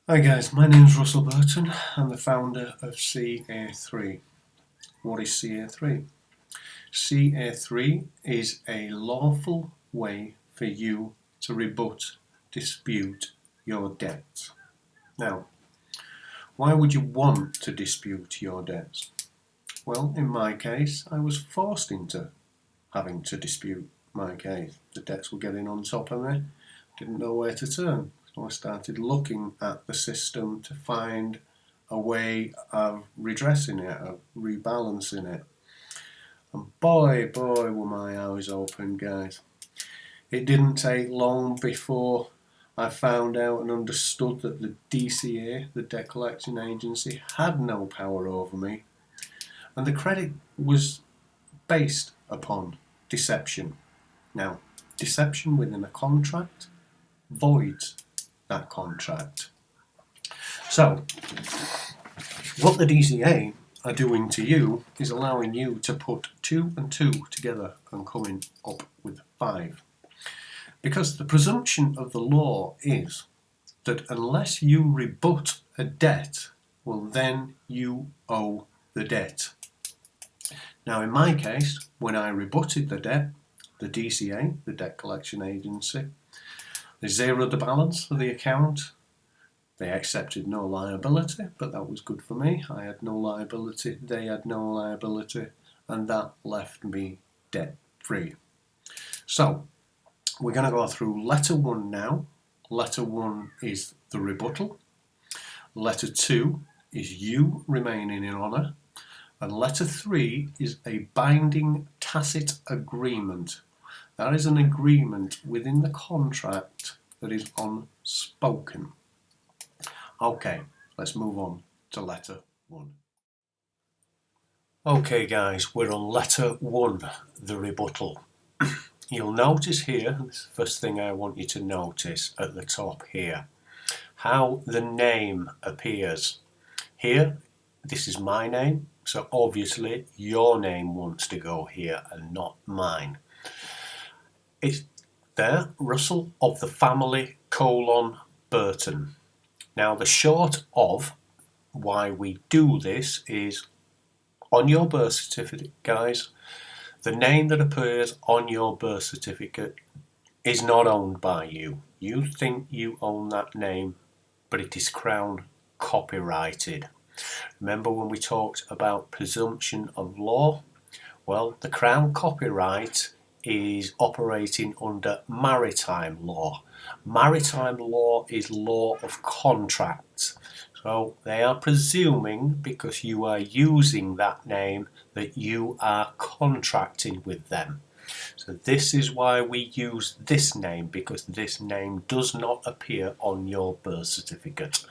Hi guys, my name is Russell Burton. I'm the founder of Ca3. What is Ca3? Ca3 is a lawful way for you to rebut, dispute your debts. Now, why would you want to dispute your debts? Well, in my case, I was forced into having to dispute my case. The debts were getting on top of me, didn't know where to turn. So I started looking at the system to find a way of redressing it, of rebalancing it. And boy, were my eyes open, guys. It didn't take long before I found out and understood that the DCA, the Debt Collection Agency, had no power over me. And the credit was based upon deception. Now, deception within a contract voids that contract. So, what the DCA are doing to you is allowing you to put 2 and 2 together and coming up with 5. Because the presumption of the law is that unless you rebut a debt, well, then you owe the debt. Now, in my case, when I rebutted the debt, the DCA, the Debt Collection Agency, they zeroed the balance of the account. They accepted no liability, but that was good for me. I had no liability, they had no liability, and that left me debt free. So, we're going to go through letter 1 now. Letter 1 is the rebuttal. Letter 2 is you remaining in honour. And letter 3 is a binding tacit agreement. That is an agreement within the contract that is unspoken. Okay, let's move on to letter 1. Okay guys, we're on letter 1, the rebuttal. You'll notice here, this is the first thing I want you to notice at the top here, how the name appears. Here, this is my name, so obviously your name wants to go here and not mine. It's there, Russell of the family, Burton. Now the short of why we do this is on your birth certificate, guys, the name that appears on your birth certificate is not owned by you. You think you own that name, but it is Crown copyrighted. Remember when we talked about presumption of law? Well, the Crown copyright is operating under maritime law. Maritime law is law of contracts. So they are presuming, because you are using that name, that you are contracting with them. So this is why we use this name, because this name does not appear on your birth certificate.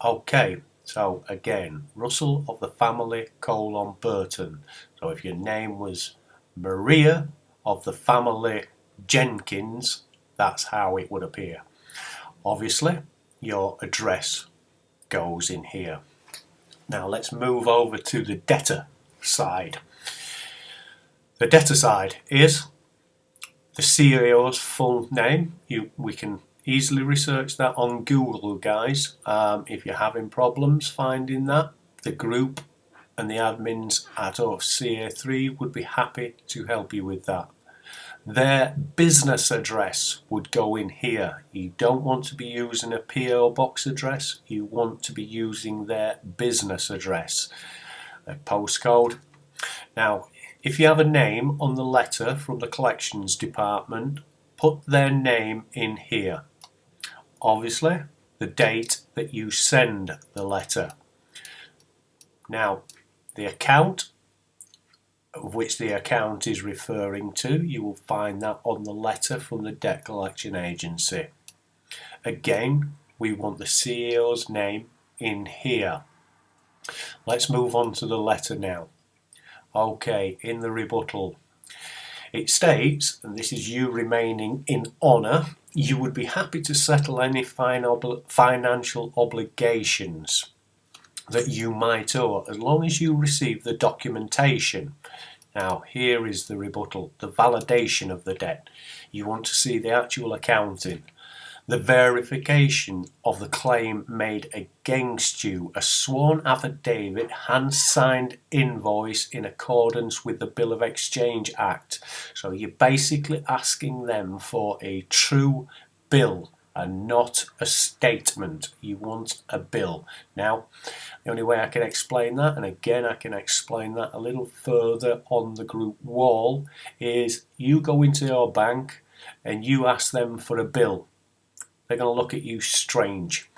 Okay, so again, Russell of the family, Burton. So if your name was Maria of the family Jenkins, that's how it would appear. Obviously, your address goes in here. Now let's move over to the debtor side. The debtor side is the CEO's full name. We can easily research that on Google, guys. If you're having problems finding that, the group and the admins at Ca3 would be happy to help you with that. Their business address would go in here. You don't want to be using a PO box address, you want to be using their business address, their postcode. Now, if you have a name on the letter from the collections department, put their name in here. Obviously, the date that you send the letter. Now, the account of which the account is referring to, you will find that on the letter from the Debt Collection Agency. Again, we want the CEO's name in here. Let's move on to the letter now. Okay, in the rebuttal, it states, and this is you remaining in honour, you would be happy to settle any financial obligations that you might owe, as long as you receive the documentation. Now, here is the rebuttal, the validation of the debt. You want to see the actual accounting. the verification of the claim made against you, a sworn affidavit, hand-signed invoice in accordance with the Bill of Exchange Act. So you're basically asking them for a true bill and not a statement. You want a bill. Now, the only way I can explain that, and again I can explain that a little further on the group wall, is you go into your bank and you ask them for a bill. They're going to look at you strange.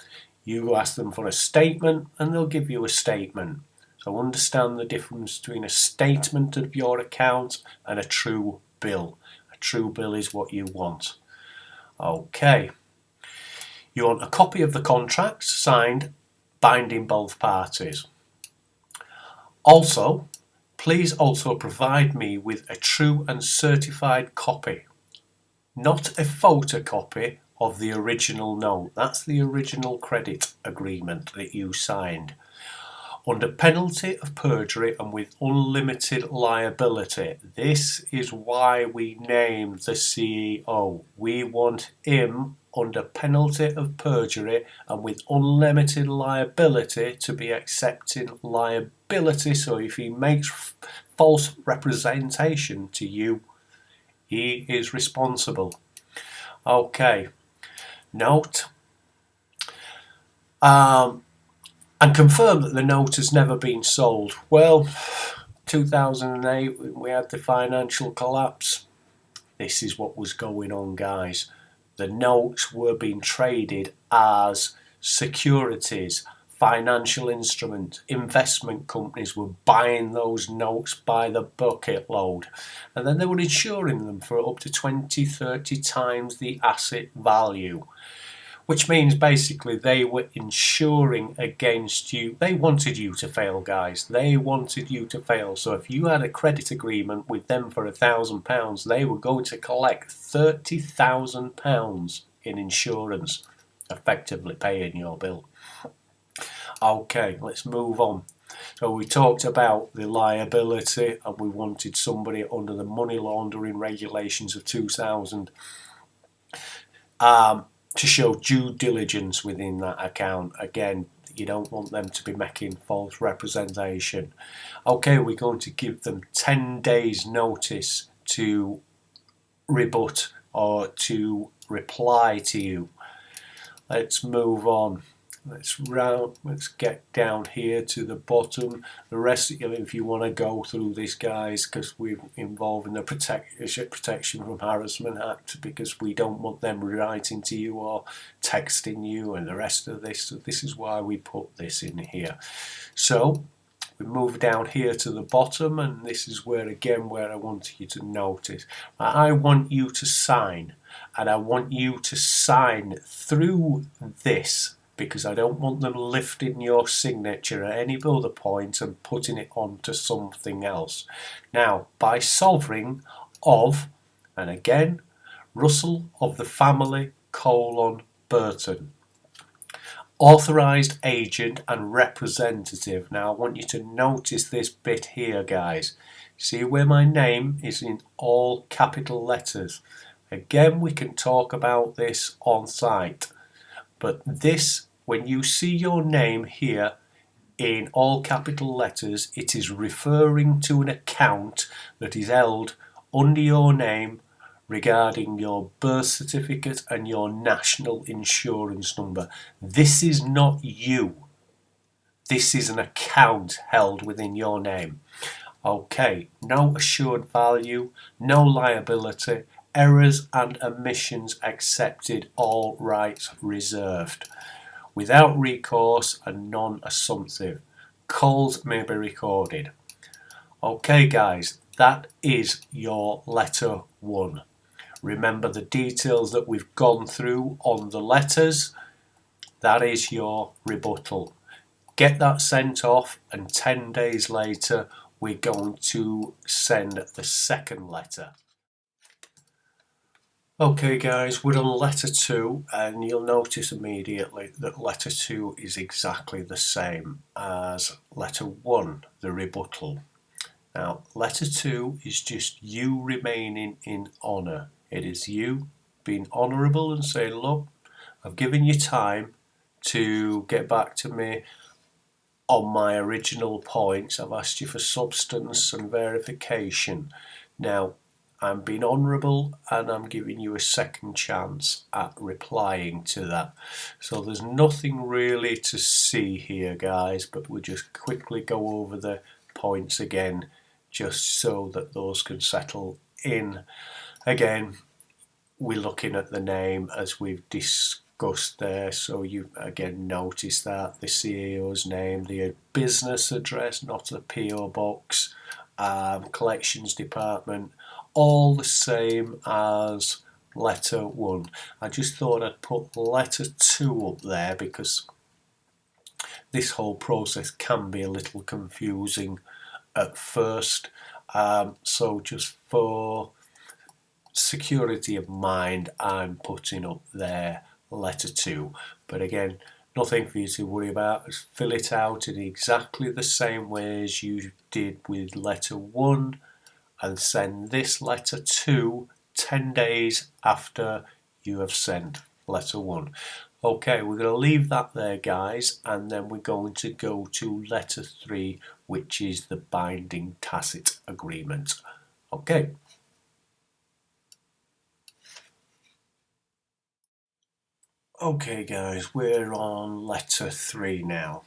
You ask them for a statement and they'll give you a statement. So understand the difference between a statement of your account and a true bill. A true bill is what you want. Okay. You want a copy of the contract signed, binding both parties. Also, please also provide me with a true and certified copy, not a photocopy of the original note. That's the original credit agreement that you signed. Under penalty of perjury and with unlimited liability. This is why we named the CEO. We want him under penalty of perjury and with unlimited liability to be accepting liability. So if he makes false representation to you, he is responsible. Okay. Note. And confirm that the note has never been sold. Well, 2008, we had the financial collapse. This is what was going on, guys. The notes were being traded as securities, financial instruments. Investment companies were buying those notes by the bucket load. And then they were insuring them for up to 20, 30 times the asset value. Which means basically they were insuring against you. They wanted you to fail, guys. They wanted you to fail. So if you had a credit agreement with them for £1,000, they were going to collect £30,000 in insurance, effectively paying your bill. Okay, let's move on. So we talked about the liability and we wanted somebody under the money laundering regulations of 2000. To show due diligence within that account. Again, you don't want them to be making false representation. Okay, we're going to give them 10 days notice to rebut or to reply to you. Let's move on. Let's get down here to the bottom. The rest of you, if you want to go through this, guys, because we're involved in the Protection from Harassment Act, because we don't want them writing to you or texting you and the rest of this. So this is why we put this in here. So we move down here to the bottom, and this is where I want you to notice. I want you to sign, and I want you to sign through this, because I don't want them lifting your signature at any other point and putting it onto something else. Now, by sovereign of, and again, Russell of the family, Burton. Authorised agent and representative. Now, I want you to notice this bit here, guys. See where my name is in all capital letters. Again, we can talk about this on site. But this, when you see your name here in all capital letters, it is referring to an account that is held under your name regarding your birth certificate and your national insurance number. This is not you. This is an account held within your name. Okay, no assured value, no liability, errors and omissions accepted, all rights reserved. Without recourse and non-assumptive. Calls may be recorded. Okay, guys, that is your letter 1. Remember the details that we've gone through on the letters. That is your rebuttal. Get that sent off, and 10 days later we're going to send the second letter. Okay, guys, we're on letter 2, and you'll notice immediately that letter 2 is exactly the same as letter 1, the rebuttal. Now, letter 2 is just you remaining in honour. It is you being honourable and saying, look, I've given you time to get back to me on my original points. I've asked you for substance and verification. Now, I'm being honourable and I'm giving you a second chance at replying to that. So there's nothing really to see here, guys, but we'll just quickly go over the points again just so that those can settle in. Again, we're looking at the name as we've discussed there, so you again notice that the CEO's name, the business address, not a PO box, collections department, all the same as letter 1. I just thought I'd put letter 2 up there because this whole process can be a little confusing at first, so just for security of mind, I'm putting up there letter 2. But again, nothing for you to worry about. Just fill it out in exactly the same way as you did with letter 1 and send this letter 2 10 days after you have sent letter 1. Okay, we're going to leave that there, guys, and then we're going to go to letter 3, which is the binding tacit agreement. Okay. Okay, guys, we're on letter 3 now.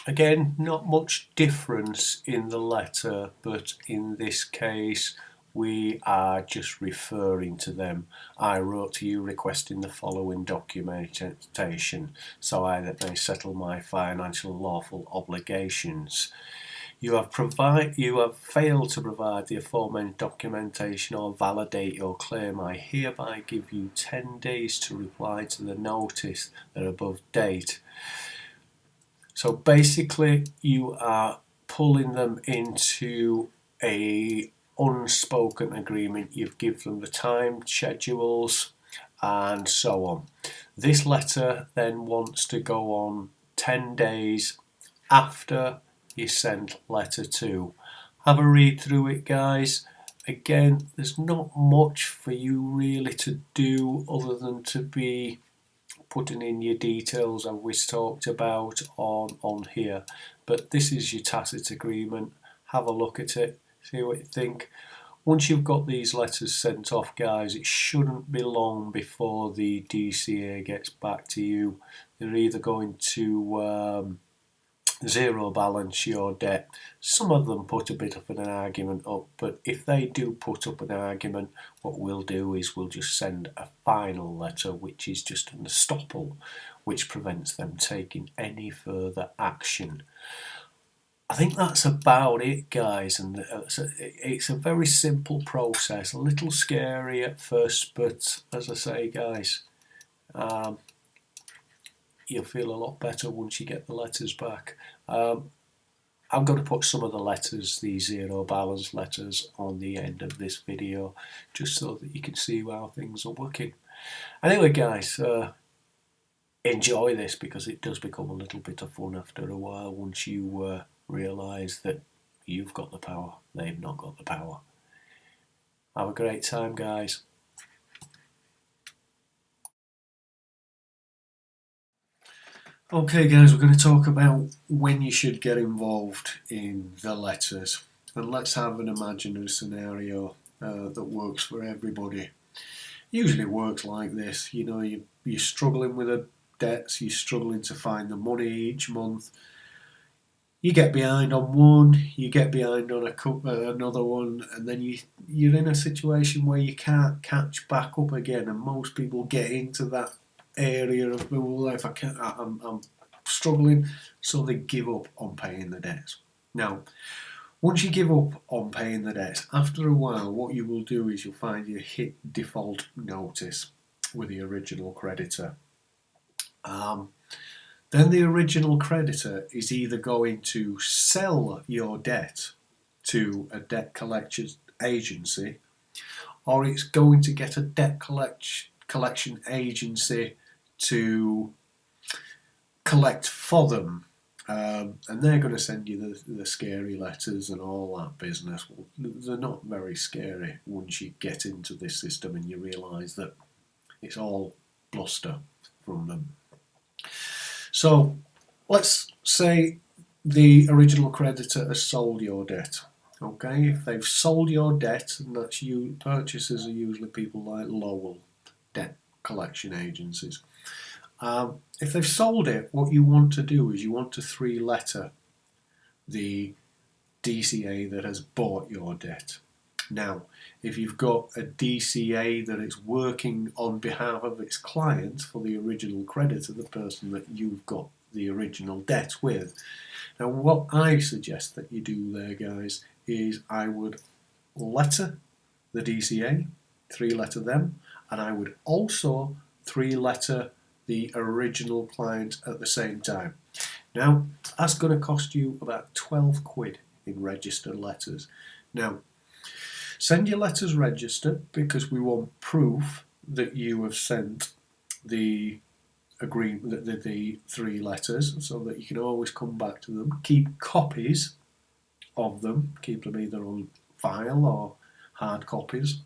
Again, not much difference in the letter, but in this case we are just referring to them. I wrote to you requesting the following documentation so I that may settle my financial lawful obligations. You have failed to provide the aforementioned documentation or validate your claim. I hereby give you 10 days to reply to the notice that above date. So basically you are pulling them into a unspoken agreement. You've given them the time schedules and so on. This letter then wants to go on 10 days after you send letter 2. Have a read through it, guys. Again, there's not much for you really to do other than to be putting in your details as we talked about on here. But this is your tacit agreement. Have a look at it, see what you think. Once you've got these letters sent off, guys, it shouldn't be long before the DCA gets back to you. They're either going to zero balance your debt. Some of them put a bit of an argument up, but if they do put up an argument, what we'll do is we'll just send a final letter, which is just an estoppel, which prevents them taking any further action. I think that's about it, guys, and it's a very simple process, a little scary at first, but as I say, guys, you'll feel a lot better once you get the letters back. I'm going to put some of the letters, the zero balance letters, on the end of this video just so that you can see how things are working. Anyway, guys, enjoy this because it does become a little bit of fun after a while once you realise that you've got the power, they've not got the power. Have a great time, guys. Okay, guys, we're going to talk about when you should get involved in the letters. And let's have an imaginary scenario that works for everybody. Usually works like this. You know, you're struggling with the debts, you're struggling to find the money each month. You get behind on one, you get behind on another one, and then you're in a situation where you can't catch back up again. And most people get into that area of, well, if I can't, I'm struggling, so they give up on paying the debts. Now, once you give up on paying the debts, after a while, what you will do is you'll find you hit default notice with the original creditor. Then the original creditor is either going to sell your debt to a debt collection agency, or it's going to get a debt collection agency to collect for them, and they're going to send you the scary letters and all that business. Well, they're not very scary once you get into this system and you realise that it's all bluster. from them. So let's say the original creditor has sold your debt. Okay, if they've sold your debt, and that's you, purchasers are usually people like Lowell, debt collection agencies. If they've sold it, what you want to do is you want to three-letter the DCA that has bought your debt. Now, if you've got a DCA that is working on behalf of its client for the original creditor, the person that you've got the original debt with. Now, what I suggest that you do there, guys, is I would letter the DCA, three-letter them, and I would also three-letter the original client at the same time. Now, that's going to cost you about 12 quid in registered letters. Now, send your letters registered because we want proof that you have sent the agreement, the three letters, so that you can always come back to them. Keep copies of them, keep them either on file or hard copies.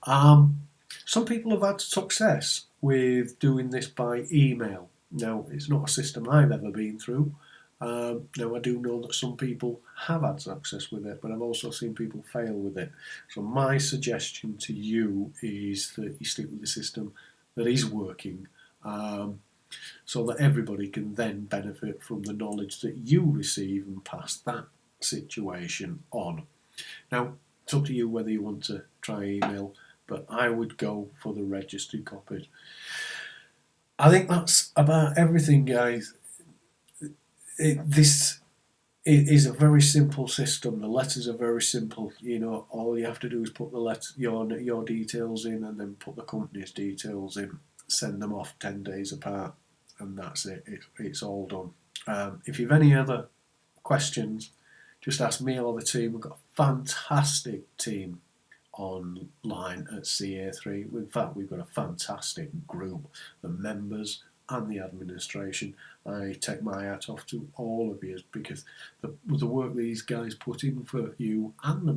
Some people have had success with doing this by email. Now, it's not a system I've ever been through. Now, I do know that some people have had success with it, but I've also seen people fail with it. So my suggestion to you is that you stick with the system that is working, so that everybody can then benefit from the knowledge that you receive and pass that situation on. Now, it's up to you whether you want to try email, but I would go for the registered copies. I think that's about everything, guys. This is a very simple system. The letters are very simple. You know, all you have to do is put the your details in, and then put the company's details in. Send them off 10 days apart, and that's it. It's all done. If you've any other questions, just ask me or the team. We've got a fantastic team online at Ca3. In fact, we've got a fantastic group, the members and the administration. I take my hat off to all of you because the work these guys put in for you and the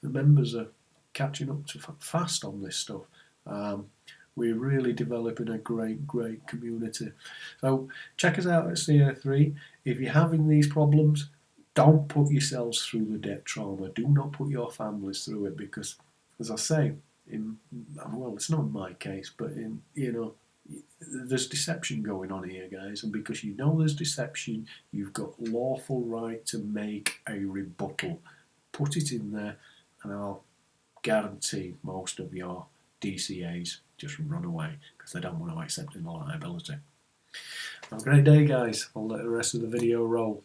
members are catching up to fast on this stuff. We're really developing a great community. So check us out at Ca3. If you're having these problems, don't put yourselves through the debt trauma. Do not put your families through it because, as I say, well, it's not my case, but there's deception going on here, guys, and because you know there's deception, you've got lawful right to make a rebuttal. Put it in there, and I'll guarantee most of your DCAs just run away because they don't want to accept any liability. Have a great day, guys. I'll let the rest of the video roll.